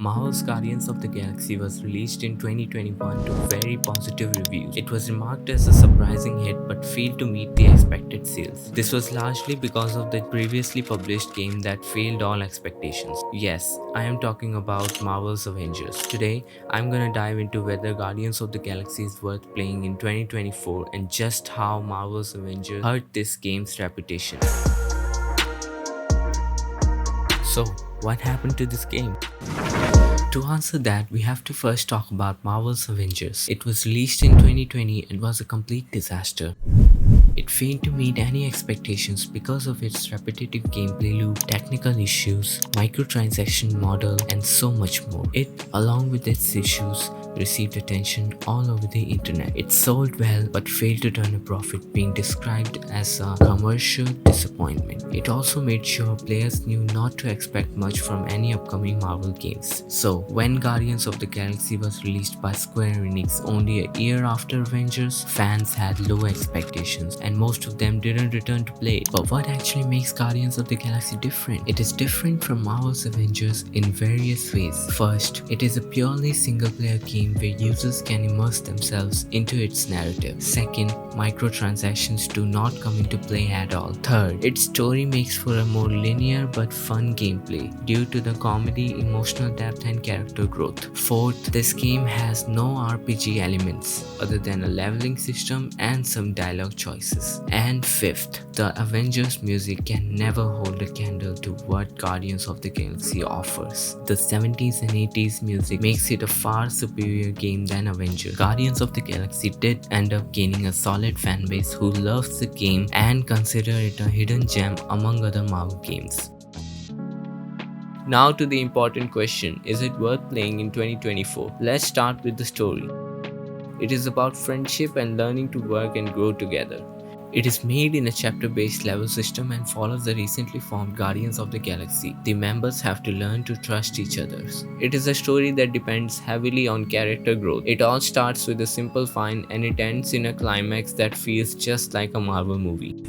Marvel's Guardians of the Galaxy was released in 2021 to very positive reviews. It was remarked as a surprising hit but failed to meet the expected sales. This was largely because of the previously published game that failed all expectations. Yes, I am talking about Marvel's Avengers. Today, I'm gonna dive into whether Guardians of the Galaxy is worth playing in 2024 and just how Marvel's Avengers hurt this game's reputation. So, what happened to this game? To answer that, we have to first talk about Marvel's Avengers. It was released in 2020 and was a complete disaster. It failed to meet any expectations because of its repetitive gameplay loop, technical issues, microtransaction model, and so much more. It, along with its issues, received attention all over the internet. It sold well but failed to turn a profit, being described as a commercial disappointment. It also made sure players knew not to expect much from any upcoming Marvel games. So, when Guardians of the Galaxy was released by Square Enix only a year after Avengers, fans had low expectations and most of them didn't return to play it. But what actually makes Guardians of the Galaxy different? It is different from Marvel's Avengers in various ways. First, it is a purely single-player game where users can immerse themselves into its narrative. Second, microtransactions do not come into play at all. Third, its story makes for a more linear but fun gameplay due to the comedy, emotional depth, and character growth. Fourth, this game has no RPG elements other than a leveling system and some dialogue choices. And fifth, the Avengers music can never hold a candle to what Guardians of the Galaxy offers. The 70s and 80s music makes it a far superior game than Avengers. Guardians of the Galaxy did end up gaining a solid fanbase who loves the game and consider it a hidden gem among other Marvel games. Now to the important question, is it worth playing in 2024? Let's start with the story. It is about friendship and learning to work and grow together. It is made in a chapter-based level system and follows the recently formed Guardians of the Galaxy. The members have to learn to trust each other. It is a story that depends heavily on character growth. It all starts with a simple find and it ends in a climax that feels just like a Marvel movie.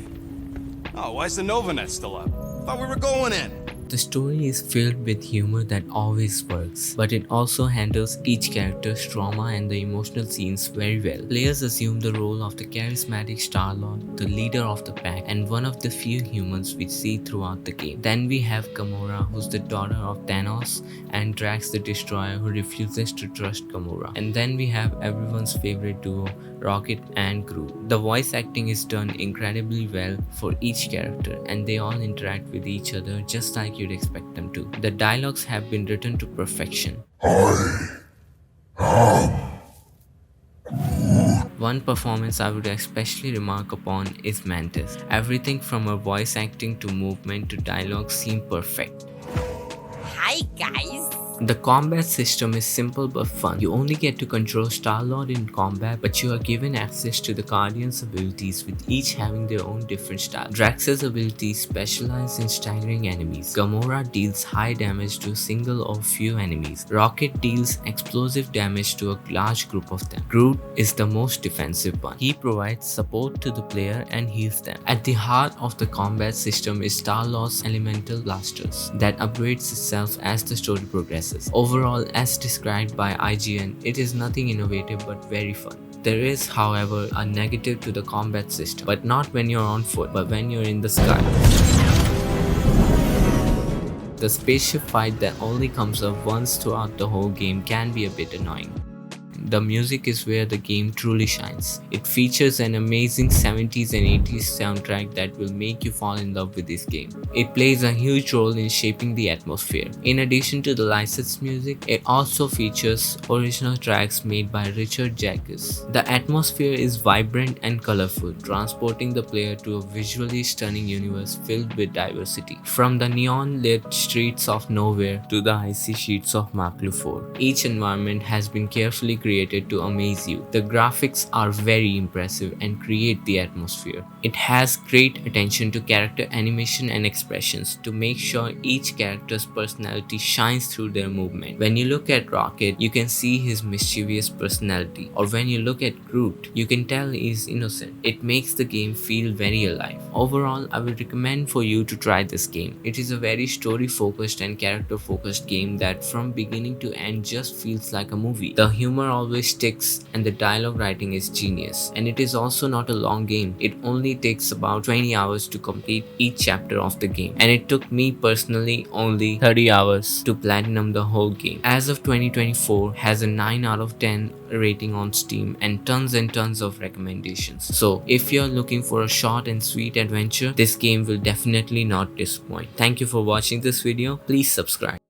Oh, why's the Novanet still up? Thought we were going in. The story is filled with humor that always works, but it also handles each character's trauma and the emotional scenes very well. Players assume the role of the charismatic Star-Lord, the leader of the pack, and one of the few humans we see throughout the game. Then we have Gamora, who's the daughter of Thanos, and Drax the Destroyer, who refuses to trust Gamora. And then we have everyone's favorite duo, Rocket and Groot. The voice acting is done incredibly well for each character, and they all interact with each other just like you'd expect them to. The dialogues have been written to perfection. One performance I would especially remark upon is Mantis. Everything from her voice acting to movement to dialogue seem perfect. Hi guys! The combat system is simple but fun. You only get to control Star-Lord in combat, but you are given access to the Guardians' abilities, with each having their own different style. Drax's abilities specialize in staggering enemies. Gamora deals high damage to a single or few enemies. Rocket deals explosive damage to a large group of them. Groot is the most defensive one. He provides support to the player and heals them. At the heart of the combat system is Star-Lord's elemental blasters that upgrades itself as the story progresses. Overall, as described by IGN, it is nothing innovative but very fun. There is, however, a negative to the combat system, but not when you're on foot, but when you're in the sky. The spaceship fight that only comes up once throughout the whole game can be a bit annoying. The music is where the game truly shines. It features an amazing 70s and 80s soundtrack that will make you fall in love with this game. It plays a huge role in shaping the atmosphere. In addition to the licensed music, it also features original tracks made by Richard Jacques. The atmosphere is vibrant and colorful, transporting the player to a visually stunning universe filled with diversity. From the neon-lit streets of Nowhere to the icy sheets of Maklu 4, each environment has been carefully created created to amaze you. The graphics are very impressive and create the atmosphere. It has great attention to character animation and expressions to make sure each character's personality shines through their movement. When you look at Rocket, you can see his mischievous personality, or when you look at Groot, you can tell he's innocent. It makes the game feel very alive. Overall, I would recommend for you to try this game. It is a very story focused and character focused game that from beginning to end just feels like a movie. The humor always sticks and the dialogue writing is genius. And it is also not a long game. It only takes about 20 hours to complete each chapter of the game. And it took me personally only 30 hours to platinum the whole game. As of 2024, has a 9 out of 10 rating on Steam and tons of recommendations. So if you're looking for a short and sweet adventure, this game will definitely not disappoint. Thank you for watching this video. Please subscribe.